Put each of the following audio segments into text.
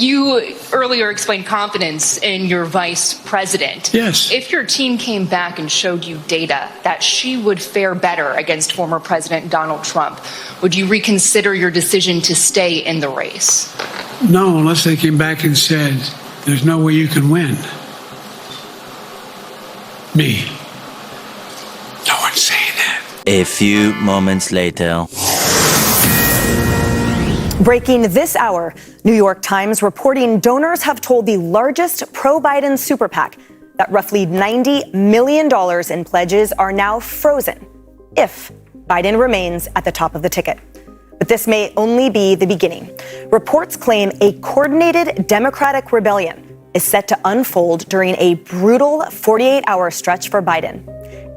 you earlier explained confidence in your vice president. Yes. If your team came back and showed you data that she would fare better against former President Donald Trump, would you reconsider your decision to stay in the race? No, unless they came back and said, there's no way you can win. Me. No one's saying that. A few moments later. Breaking this hour, New York Times reporting donors have told the largest pro-Biden super PAC that roughly $90 million in pledges are now frozen if Biden remains at the top of the ticket. But this may only be the beginning. Reports claim a coordinated Democratic rebellion is set to unfold during a brutal 48-hour stretch for Biden.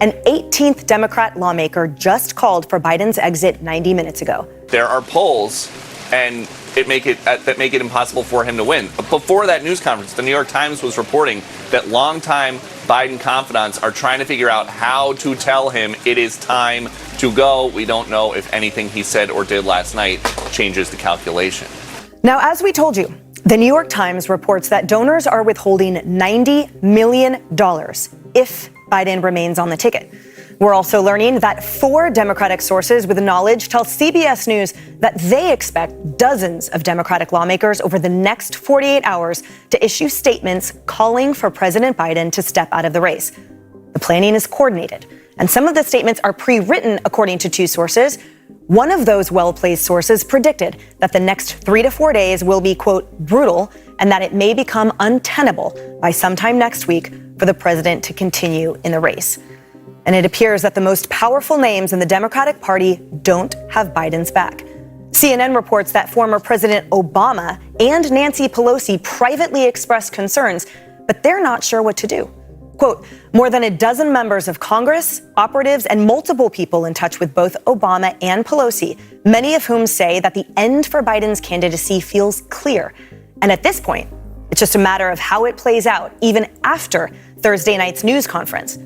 An 18th Democrat lawmaker just called for Biden's exit 90 minutes ago. There are polls and that make it impossible for him to win. Before that news conference, the New York Times was reporting that longtime Biden confidants are trying to figure out how to tell him it is time to go. We don't know if anything he said or did last night changes the calculation. Now, as we told you, the New York Times reports that donors are withholding $90 million if Biden remains on the ticket. We're also learning that 4 Democratic sources with knowledge tell CBS News that they expect dozens of Democratic lawmakers over the next 48 hours to issue statements calling for President Biden to step out of the race. The planning is coordinated, and some of the statements are pre-written, according to 2 sources. One of those well-placed sources predicted that the next 3 to 4 days will be, quote, brutal, and that it may become untenable by sometime next week for the president to continue in the race. And it appears that the most powerful names in the Democratic Party don't have Biden's back. CNN reports that former President Obama and Nancy Pelosi privately expressed concerns, but they're not sure what to do. Quote, more than a dozen members of Congress, operatives, and multiple people in touch with both Obama and Pelosi, many of whom say that the end for Biden's candidacy feels clear. And at this point, it's just a matter of how it plays out, even after Thursday night's news conference.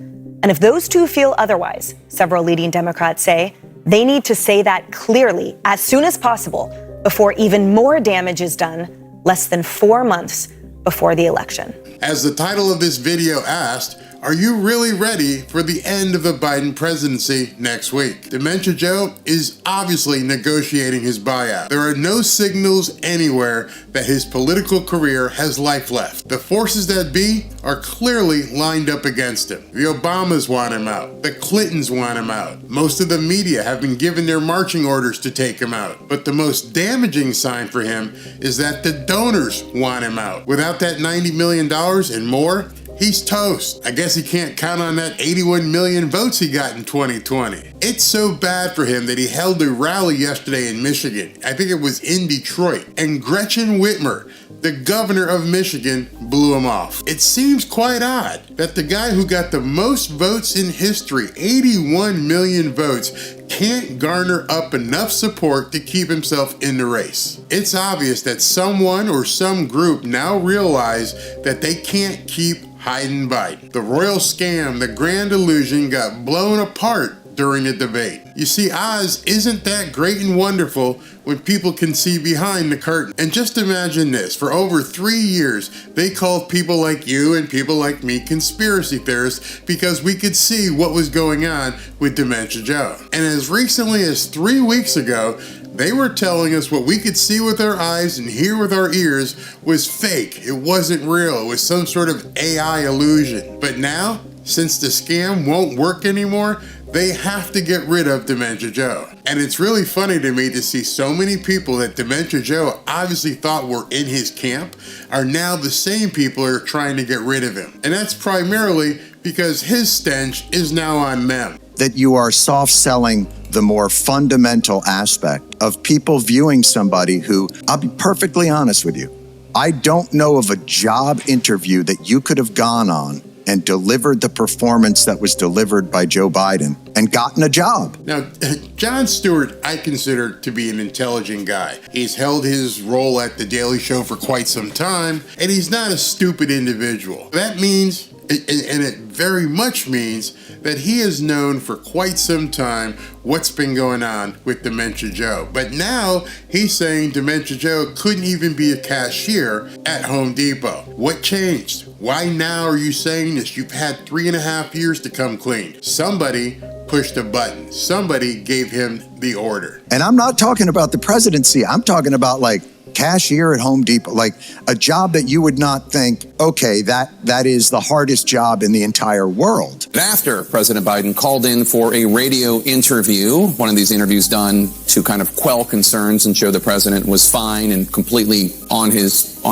And if those two feel otherwise, several leading Democrats say, they need to say that clearly as soon as possible before even more damage is done less than 4 months before the election. As the title of this video asked, are you really ready for the end of the Biden presidency next week? Dementia Joe is obviously negotiating his buyout. There are no signals anywhere that his political career has life left. The forces that be are clearly lined up against him. The Obamas want him out. The Clintons want him out. Most of the media have been given their marching orders to take him out. But the most damaging sign for him is that the donors want him out. Without that $90 million and more, he's toast. I guess he can't count on that 81 million votes he got in 2020. It's so bad for him that he held a rally yesterday in Michigan. I think it was in Detroit. And Gretchen Whitmer, the governor of Michigan, blew him off. It seems quite odd that the guy who got the most votes in history, 81 million votes, can't garner up enough support to keep himself in the race. It's obvious that someone or some group now realize that they can't keep hiding Biden. The royal scam, the grand illusion got blown apart during the debate. You see, Oz isn't that great and wonderful when people can see behind the curtain. And just imagine this, for over 3 years, they called people like you and people like me conspiracy theorists because we could see what was going on with Dementia Joe. And as recently as 3 weeks ago, they were telling us what we could see with our eyes and hear with our ears was fake. It wasn't real. It was some sort of AI illusion. But now, since the scam won't work anymore, they have to get rid of Dementia Joe. And it's really funny to me to see so many people that Dementia Joe obviously thought were in his camp are now the same people who are trying to get rid of him. And that's primarily because his stench is now on them. That you are soft selling the more fundamental aspect of people viewing somebody who, I'll be perfectly honest with you, I don't know of a job interview that you could have gone on and delivered the performance that was delivered by Joe Biden and gotten a job. Now, Jon Stewart, I consider to be an intelligent guy. He's held his role at The Daily Show for quite some time, and he's not a stupid individual. That means And it very much means that he has known for quite some time what's been going on with Dementia Joe. But now he's saying Dementia Joe couldn't even be a cashier at Home Depot. What changed? Why now are you saying this? You've had 3.5 years to come clean. Somebody pushed a button. Somebody gave him the order. And I'm not talking about the presidency. I'm talking about like cashier at Home Depot, like a job that you would not think, okay, that is the hardest job in the entire world. After President Biden called in for a radio interview, one of these interviews done to kind of quell concerns and show the president was fine and completely on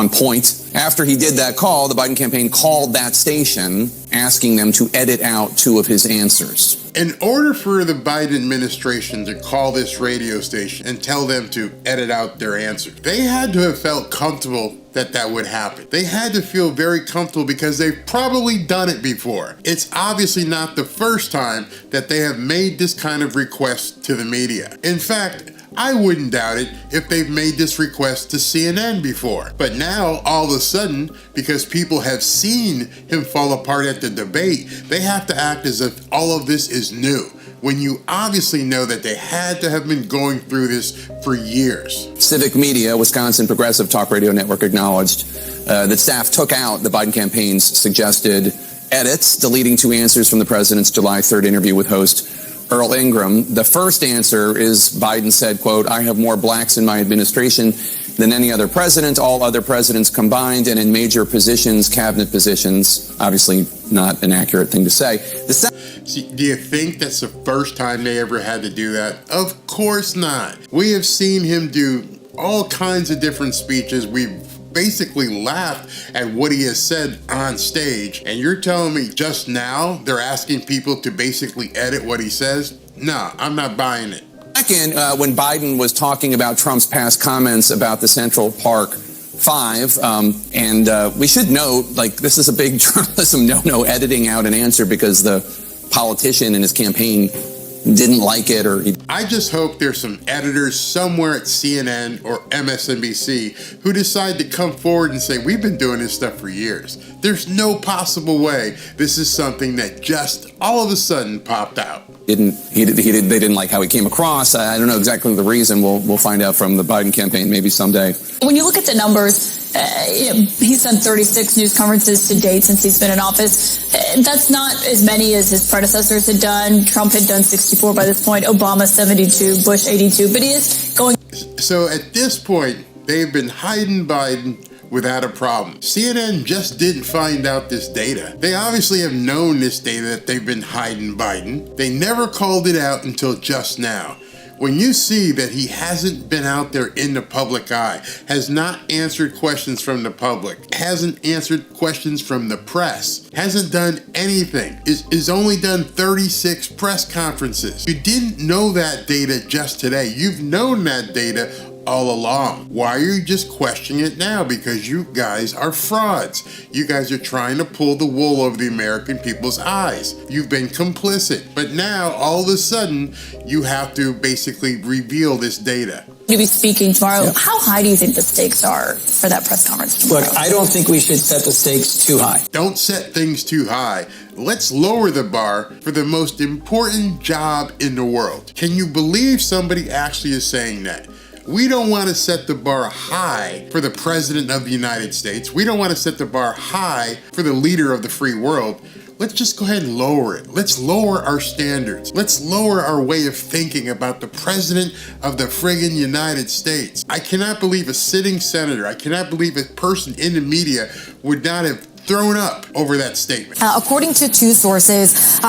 point. After he did that call, the Biden campaign called that station asking them to edit out 2 of his answers. In order for the Biden administration to call this radio station and tell them to edit out their answer, they had to have felt comfortable that would happen. They had to feel very comfortable because they've probably done it before. It's obviously not the first time that they have made this kind of request to the media. In fact, I wouldn't doubt it if they've made this request to CNN before. But now, all of a sudden, because people have seen him fall apart at the debate, they have to act as if all of this is new, when you obviously know that they had to have been going through this for years. Civic Media, Wisconsin Progressive Talk Radio Network, acknowledged that staff took out the Biden campaign's suggested edits, deleting 2 answers from the president's July 3rd interview with host Earl Ingram. The first answer is Biden said, quote, "I have more blacks in my administration than any other president, all other presidents combined, and in major positions, cabinet positions." Obviously not an accurate thing to say. See, do you think that's the first time they ever had to do that? Of course not. We have seen him do all kinds of different speeches. We've basically laughed at what he has said on stage, and you're telling me just now they're asking people to basically edit what he says? No, I'm not buying it. Second, when Biden was talking about Trump's past comments about the Central Park 5, and we should note, like, this is a big journalism no editing out an answer because the politician in his campaign didn't like it, or I just hope there's some editors somewhere at CNN or MSNBC who decide to come forward and say, we've been doing this stuff for years. There's no possible way this is something that just all of a sudden popped out. they didn't like how he came across. I don't know exactly the reason. We'll find out from the Biden campaign maybe someday. When you look at the numbers, he's done 36 news conferences to date since he's been in office. That's not as many as his predecessors had done. Trump had done 64 by this point, Obama 72, Bush 82, but he is going. So at this point, they've been hiding Biden without a problem. CNN just didn't find out this data. They obviously have known this data that they've been hiding Biden. They never called it out until just now. When you see that he hasn't been out there in the public eye, has not answered questions from the public, hasn't answered questions from the press, hasn't done anything, is only done 36 press conferences. You didn't know that data just today. You've known that data all along. Why are you just questioning it now? Because you guys are frauds. You guys are trying to pull the wool over the American people's eyes. You've been complicit. But now, all of a sudden, you have to basically reveal this data. To be speaking tomorrow. Yep. How high do you think the stakes are for that press conference tomorrow? Look, I don't think we should set the stakes too high. Don't set things too high. Let's lower the bar for the most important job in the world. Can you believe somebody actually is saying that? We don't want to set the bar high for the President of the United States. We don't want to set the bar high for the leader of the free world. Let's just go ahead and lower it. Let's lower our standards. Let's lower our way of thinking about the President of the friggin' United States. I cannot believe a sitting senator, I cannot believe a person in the media would not have thrown up over that statement. According to 2 sources,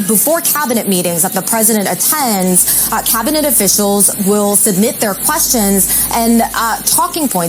before cabinet meetings that the president attends, cabinet officials will submit their questions and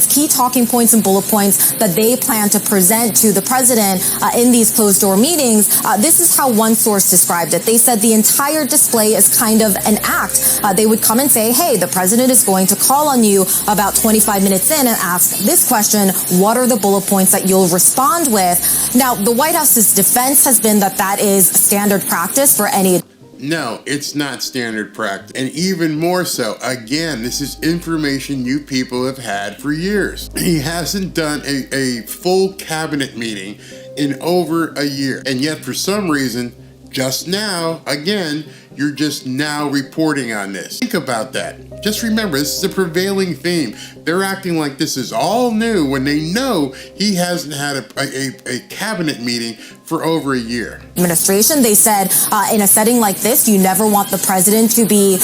key talking points and bullet points that they plan to present to the president in these closed-door meetings. This is how one source described it. They said the entire display is kind of an act. They would come and say, hey, the president is going to call on you about 25 minutes in and ask this question, what are the bullet points that you'll respond with? Now, the White House's defense has been that is standard practice for any. No, it's not standard practice. And even more so, again, this is information you people have had for years. He hasn't done a full cabinet meeting in over a year. And yet for some reason, just now, again, you're just now reporting on this. Think about that. Just remember, this is a prevailing theme. They're acting like this is all new when they know he hasn't had a cabinet meeting for over a year. Administration, they said in a setting like this, you never want the president to be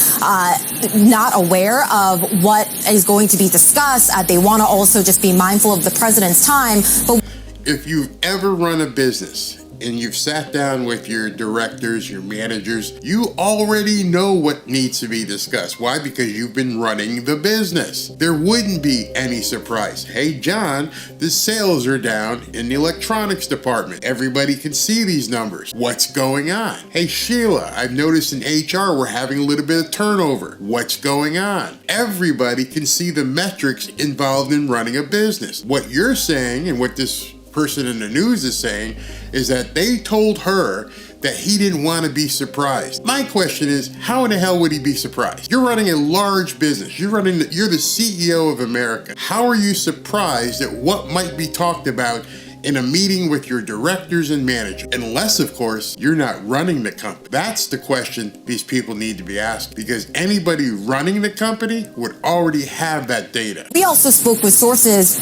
not aware of what is going to be discussed. They want to also just be mindful of the president's time. But if you've ever run a business and you've sat down with your directors, your managers, you already know what needs to be discussed. Why? Because you've been running the business. There wouldn't be any surprise. Hey, John, the sales are down in the electronics department. Everybody can see these numbers. What's going on? Hey, Sheila, I've noticed in HR we're having a little bit of turnover. What's going on? Everybody can see the metrics involved in running a business. What you're saying and what this person in the news is saying is that they told her that he didn't want to be surprised. My question is, how in the hell would he be surprised? You're running a large business. You're the CEO of America. How are you surprised at what might be talked about in a meeting with your directors and managers? Unless, of course, you're not running the company. That's the question these people need to be asked, because anybody running the company would already have that data. we also spoke with sources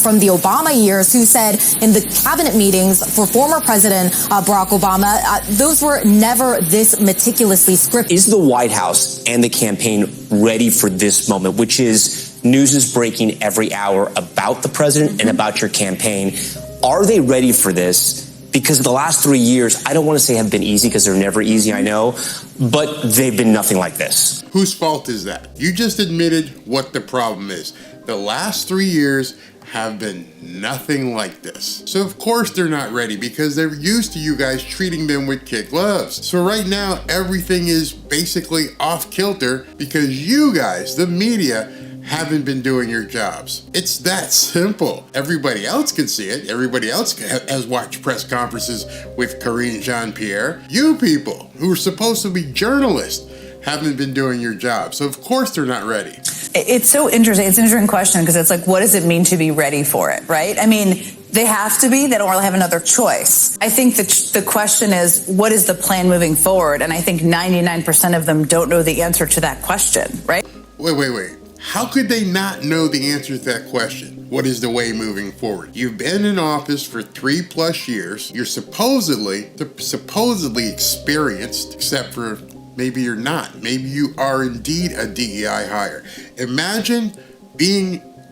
from the Obama years who said in the cabinet meetings for former President Barack Obama, those were never this meticulously scripted. Is the White House and the campaign ready for this moment, which is news is breaking every hour about the president and about your campaign? Are they ready for this? Because the last 3 years, I don't want to say have been easy because they're never easy, I know, but they've been nothing like this. Whose fault is that? You just admitted what the problem is. The last 3 years have been nothing like this. So of course they're not ready because they're used to you guys treating them with kid gloves. So right now, everything is basically off kilter because you guys, the media, haven't been doing your jobs. It's that simple. Everybody else can see it. Everybody else has watched press conferences with Karine Jean-Pierre. You people who are supposed to be journalists haven't been doing your job. So of course they're not ready. It's so interesting. It's an interesting question because it's like, what does it mean to be ready for it, right? I mean, they have to be. They don't really have another choice. I think the question is, what is the plan moving forward? And I think 99% of them don't know the answer to that question, right? Wait. How could they not know the answer to that question? What is the way moving forward? You've been in office for 3+ years. You're supposedly experienced, except for maybe you're not. Maybe you are indeed a DEI hire. Imagine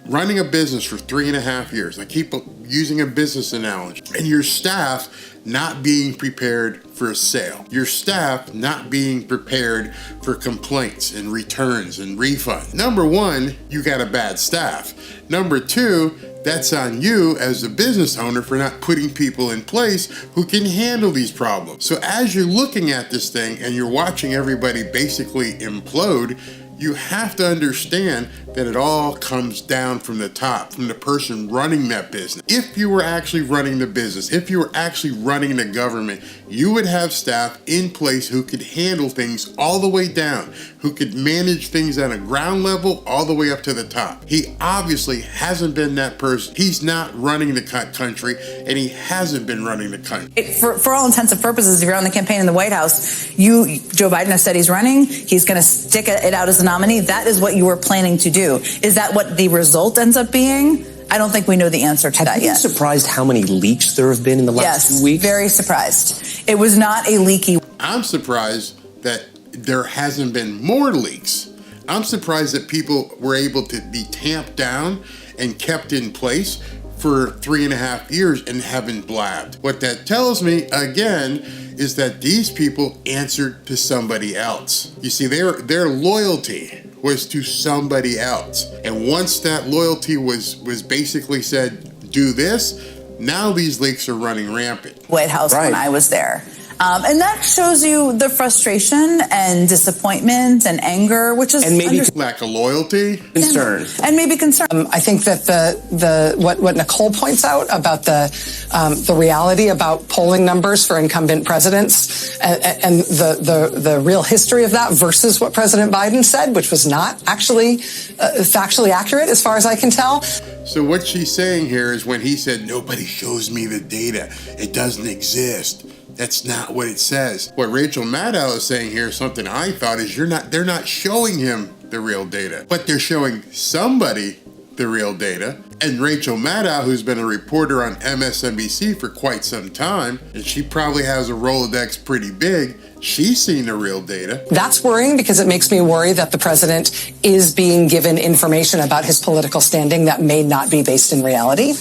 running a business for 3.5 years. I keep using a business analogy. And your staff not being prepared for a sale. Your staff not being prepared for complaints and returns and refunds. Number one, you got a bad staff. Number two, that's on you as a business owner for not putting people in place who can handle these problems. So as you're looking at this thing and you're watching everybody basically implode, you have to understand that it all comes down from the top, from the person running that business. If you were actually running the business, if you were actually running the government, you would have staff in place who could handle things all the way down, who could manage things on a ground level all the way up to the top. He obviously hasn't been that person. He's not running the country, and he hasn't been running the country. For all intents and purposes, if you're on the campaign in the White House, Joe Biden has said he's running. He's going to stick it out as the nominee. That is what you were planning to do. Is that what the result ends up being? I don't think we know the answer to that yet. Have you been surprised how many leaks there have been in the last 2 weeks? Yes, very surprised. It was not a leaky. I'm surprised that there hasn't been more leaks. I'm surprised that people were able to be tamped down and kept in place for 3.5 years and haven't blabbed. What that tells me, again, is that these people answered to somebody else. You see, their loyalty was to somebody else. And once that loyalty was basically said, do this, now these leaks are running rampant. White House when I was there. And that shows you the frustration and disappointment and anger, which is and maybe lack of loyalty, concern, and maybe concern. I think that what Nicole points out about the reality about polling numbers for incumbent presidents and the real history of that versus what President Biden said, which was not actually factually accurate as far as I can tell. So what she's saying here is when he said, nobody shows me the data, it doesn't exist. That's not what it says. What Rachel Maddow is saying here, something I thought is they're not showing him the real data, but they're showing somebody the real data. And Rachel Maddow, who's been a reporter on MSNBC for quite some time, and she probably has a Rolodex pretty big, she's seen the real data. That's worrying because it makes me worry that the president is being given information about his political standing that may not be based in reality.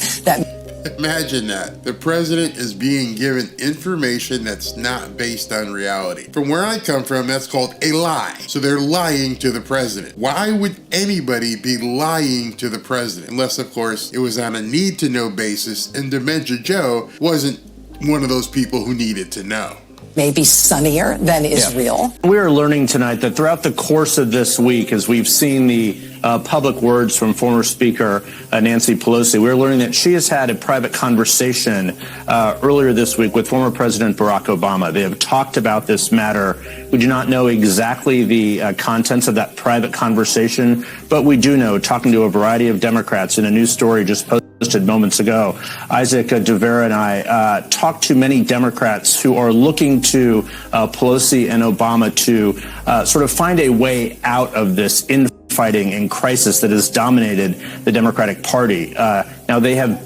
Imagine that. The president is being given information that's not based on reality. From where I come from, that's called a lie. So they're lying to the president. Why would anybody be lying to the president? Unless, of course, it was on a need-to-know basis, and Dementia Joe wasn't one of those people who needed to know. Maybe sunnier than is real. We are learning tonight that throughout the course of this week, as we've seen the public words from former Speaker Nancy Pelosi, we're learning that she has had a private conversation earlier this week with former President Barack Obama. They have talked about this matter. We do not know exactly the contents of that private conversation, but we do know, talking to a variety of Democrats in a news story just posted moments ago, Isaac DeVera and I talked to many Democrats who are looking to Pelosi and Obama to sort of find a way out of this infighting and crisis that has dominated the Democratic Party. Now, they have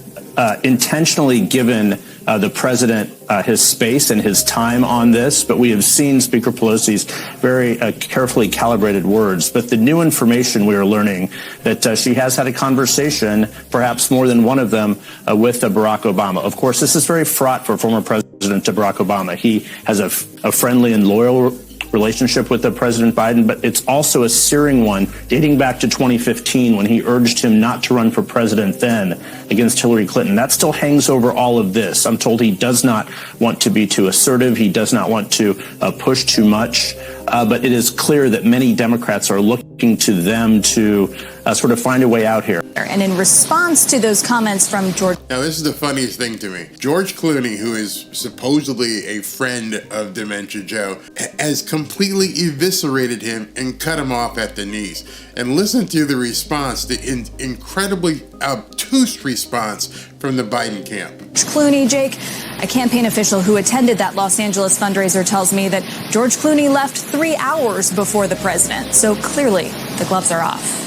intentionally given the president his space and his time on this, but we have seen Speaker Pelosi's very carefully calibrated words. But the new information we are learning that she has had a conversation, perhaps more than one of them, with Barack Obama. Of course, this is very fraught for former President Barack Obama. He has a friendly and loyal relationship with President Biden, but it's also a searing one dating back to 2015 when he urged him not to run for president then against Hillary Clinton. That still hangs over all of this. I'm told he does not want to be too assertive. He does not want to push too much. But it is clear that many Democrats are looking to them to sort of find a way out here. And in response to those comments from George. Now, this is the funniest thing to me. George Clooney, who is supposedly a friend of Dementia Joe, has completely eviscerated him and cut him off at the knees. And listen to the response, the incredibly obtuse response from the Biden camp. Clooney, Jake, a campaign official who attended that Los Angeles fundraiser, tells me that George Clooney left 3 hours before the president. So clearly, the gloves are off.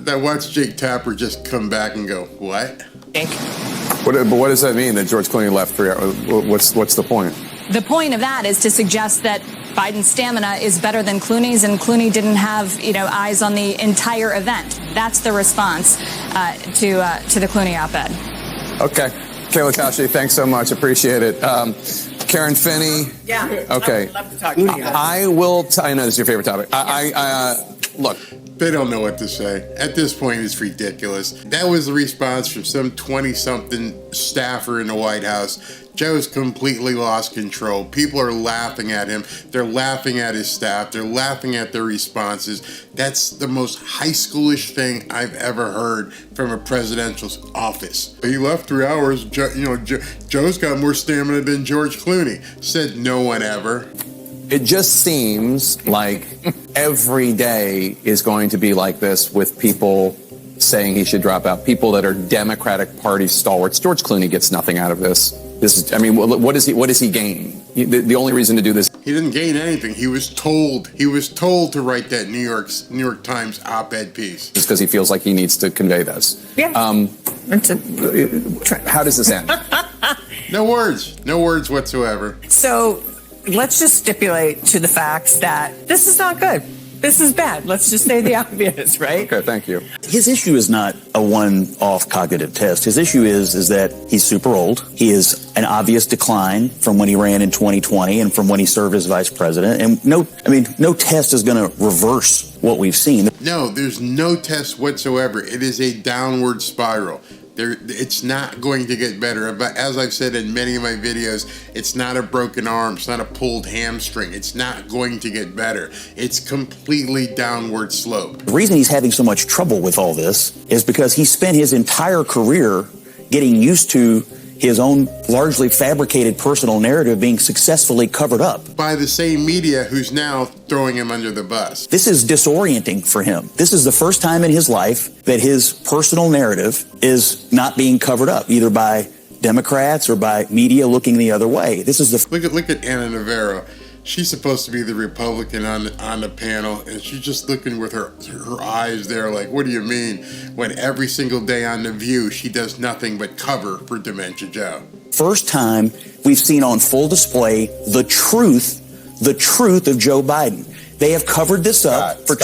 I watched Jake Tapper just come back and go, what? Jake. But what does that mean that George Clooney left 3 hours? What's the point? The point of that is to suggest that Biden's stamina is better than Clooney's, and Clooney didn't have, eyes on the entire event. That's the response to the Clooney op-ed. Okay. Kayla Tashi, thanks so much. Appreciate it. Karen Finney. Yeah. Okay. I'd love to talk to you. I will. I know this is your favorite topic. Look. They don't know what to say. At this point, it's ridiculous. That was the response from some 20-something staffer in the White House. Joe's completely lost control. People are laughing at him. They're laughing at his staff. They're laughing at their responses. That's the most high schoolish thing I've ever heard from a presidential office. He left 3 hours. Joe's got more stamina than George Clooney. Said no one ever. It just seems like every day is going to be like this with people saying he should drop out. People that are Democratic Party stalwarts. George Clooney gets nothing out of this. What does he gain? The only reason to do this. He didn't gain anything. He was told to write that New York Times op-ed piece. Just because he feels like he needs to convey this. Yeah. How does this end? No words whatsoever. So let's just stipulate to the facts that this is not good. This is bad. Let's just say the obvious, right? Okay, thank you. His issue is not a one-off cognitive test. His issue is that he's super old. He is an obvious decline from when he ran in 2020 and from when he served as vice president. And no test is going to reverse what we've seen. No, there's no test whatsoever. It is a downward spiral. It's not going to get better. But as I've said in many of my videos, it's not a broken arm. It's not a pulled hamstring. It's not going to get better. It's completely downward slope. The reason he's having so much trouble with all this is because he spent his entire career getting used to his own largely fabricated personal narrative being successfully covered up by the same media who's now throwing him under the bus. This is disorienting for him. This is the first time in his life that his personal narrative is not being covered up, either by Democrats or by media looking the other way. This is the look at Ana Navarro. She's supposed to be the Republican on the panel, and she's just looking with her eyes there like, what do you mean? When every single day on The View, she does nothing but cover for Dementia Joe. First time we've seen on full display the truth of Joe Biden. They have covered this up for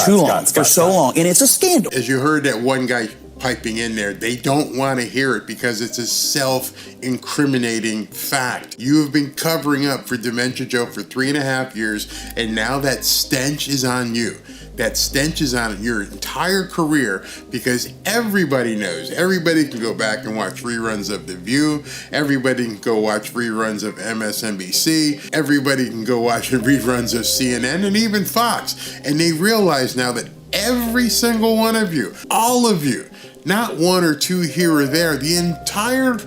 so long, and it's a scandal. As you heard that one guy piping in there, they don't want to hear it because it's a self-incriminating fact. You have been covering up for Dementia Joe for 3.5 years, and now that stench is on you. That stench is on your entire career because everybody knows. Everybody can go back and watch reruns of The View. Everybody can go watch reruns of MSNBC. Everybody can go watch reruns of CNN and even Fox. And they realize now that every single one of you, all of you, not one or two here or there, the entire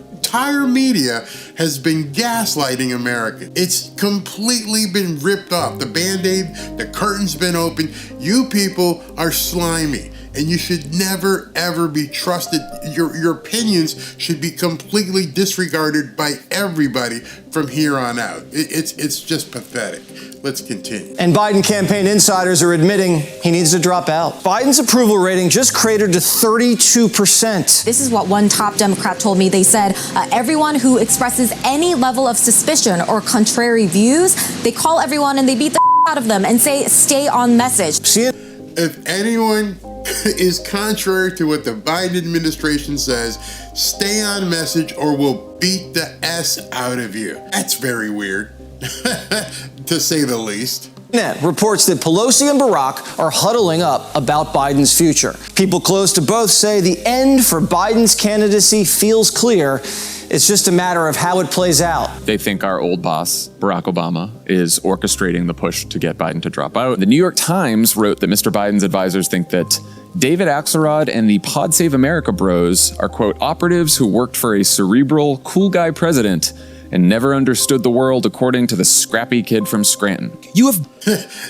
media has been gaslighting America. It's completely been ripped off. The Band-Aid, the curtain's been opened. You people are slimy, and you should never, ever be trusted. Your opinions should be completely disregarded by everybody from here on out. It's just pathetic. Let's continue. And Biden campaign insiders are admitting he needs to drop out. Biden's approval rating just cratered to 32%. This is what one top Democrat told me. They said everyone who expresses any level of suspicion or contrary views, they call everyone and they beat the out of them and say, stay on message. If anyone is contrary to what the Biden administration says, stay on message or we'll beat the S out of you. That's very weird, to say the least. CNN reports that Pelosi and Barack are huddling up about Biden's future. People close to both say the end for Biden's candidacy feels clear. It's just a matter of how it plays out. They think our old boss, Barack Obama, is orchestrating the push to get Biden to drop out. The New York Times wrote that Mr. Biden's advisors think that David Axelrod and the Pod Save America bros are, quote, operatives who worked for a cerebral, cool guy president and never understood the world, according to the scrappy kid from Scranton. You have...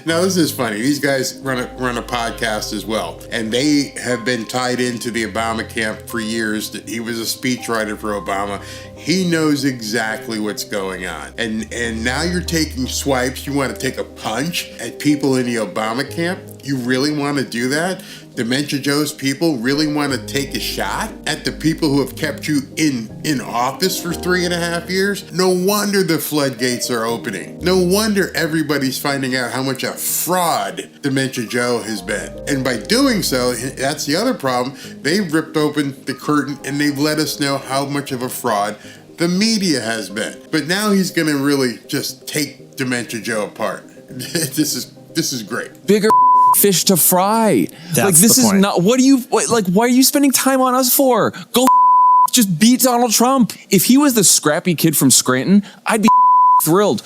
Now, this is funny. These guys run a podcast as well, and they have been tied into the Obama camp for years. He was a speechwriter for Obama. He knows exactly what's going on. And now you're taking swipes. You want to take a punch at people in the Obama camp? You really want to do that? Dementia Joe's people really want to take a shot at the people who have kept you in office for 3.5 years? No wonder the floodgates are opening. No wonder everybody's finding out how much a fraud Dementia Joe has been. And by doing so, that's the other problem. They've ripped open the curtain and they've let us know how much of a fraud the media has been. But now he's going to really just take Dementia Joe apart. This is great. Bigger fish to fry. That's like, this the is point. not, what do you, like, why are you spending time on us for? Go just beat Donald Trump. If he was the scrappy kid from Scranton, I'd be thrilled.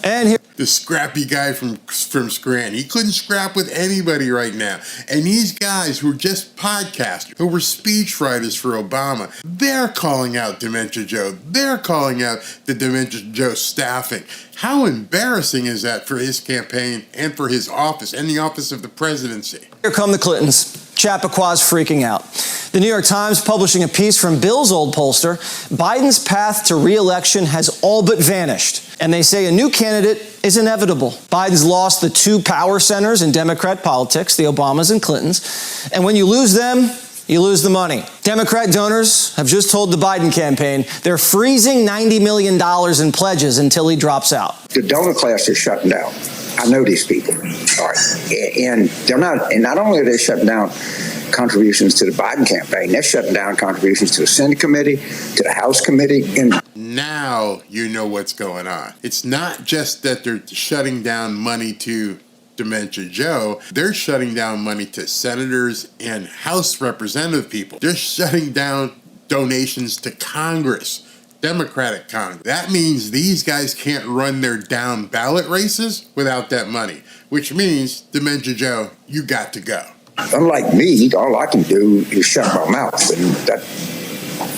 And here, the scrappy guy from Scranton. He couldn't scrap with anybody right now. And these guys who are just podcasters, who were speechwriters for Obama, they're calling out Dementia Joe. They're calling out the Dementia Joe staffing. How embarrassing is that for his campaign and for his office and the office of the presidency? Here come the Clintons. Chappaqua freaking out. The New York Times publishing a piece from Bill's old pollster. Biden's path to re-election has all but vanished. And they say a new candidate is inevitable. Biden's lost the two power centers in Democrat politics, the Obamas and Clintons. And when you lose them, you lose the money. Democrat donors have just told the Biden campaign they're freezing $90 million in pledges until he drops out. The donor class is shutting down. I know these people. All right. And they're not, and not only are they shutting down contributions to the Biden campaign, they're shutting down contributions to the Senate committee, to the House committee. And now you know what's going on. It's not just that they're shutting down money to Dementia Joe, they're shutting down money to senators and House representative people. They're shutting down donations to Congress, Democratic Congress. That means these guys can't run their down ballot races without that money, which means, Dementia Joe, you got to go. Unlike me, all I can do is shut my mouth, and that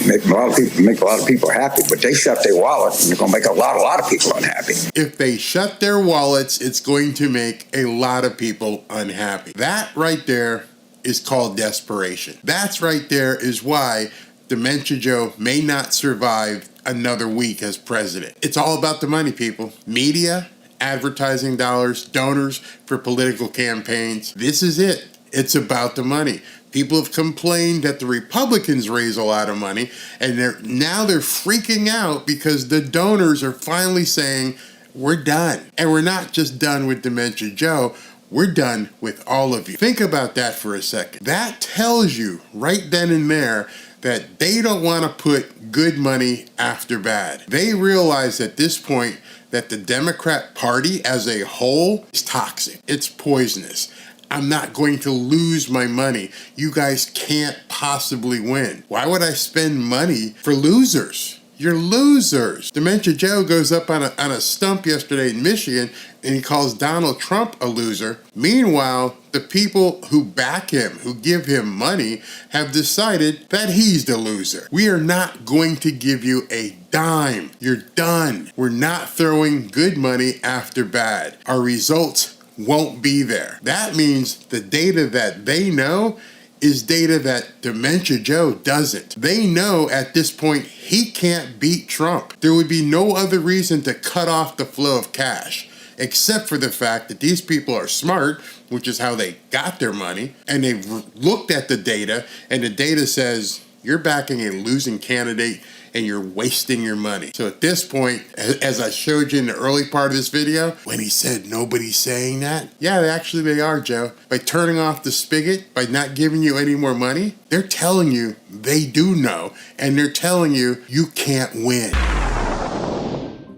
make a lot of people happy. But they shut their wallet, and they're going to make a lot of people unhappy. If they shut their wallets, it's going to make a lot of people unhappy. That right there is called desperation. That's right there is why Dementia Joe may not survive another week as president. It's all about the money, people. Media, advertising dollars, donors for political campaigns. This is it. It's about the money. People have complained that the Republicans raise a lot of money, and now they're freaking out because the donors are finally saying, we're done. And we're not just done with Dementia Joe, we're done with all of you. Think about that for a second. That tells you right then and there that they don't want to put good money after bad. They realize at this point that the Democrat Party as a whole is toxic. It's poisonous. I'm not going to lose my money. You guys can't possibly win. Why would I spend money for losers? You're losers. Dementia Joe goes up on a stump yesterday in Michigan and he calls Donald Trump a loser. Meanwhile, the people who back him, who give him money, have decided that he's the loser. We are not going to give you a dime. You're done. We're not throwing good money after bad. Our results won't be there. That means the data that they know is data that Dementia Joe doesn't. They know at this point he can't beat Trump. There would be no other reason to cut off the flow of cash, except for the fact that these people are smart, which is how they got their money, and they've looked at the data, and the data says you're backing a losing candidate and you're wasting your money. So at this point, as I showed you in the early part of this video, when he said nobody's saying that, yeah, actually they are, Joe. By turning off the spigot, by not giving you any more money, they're telling you they do know, and they're telling you you can't win.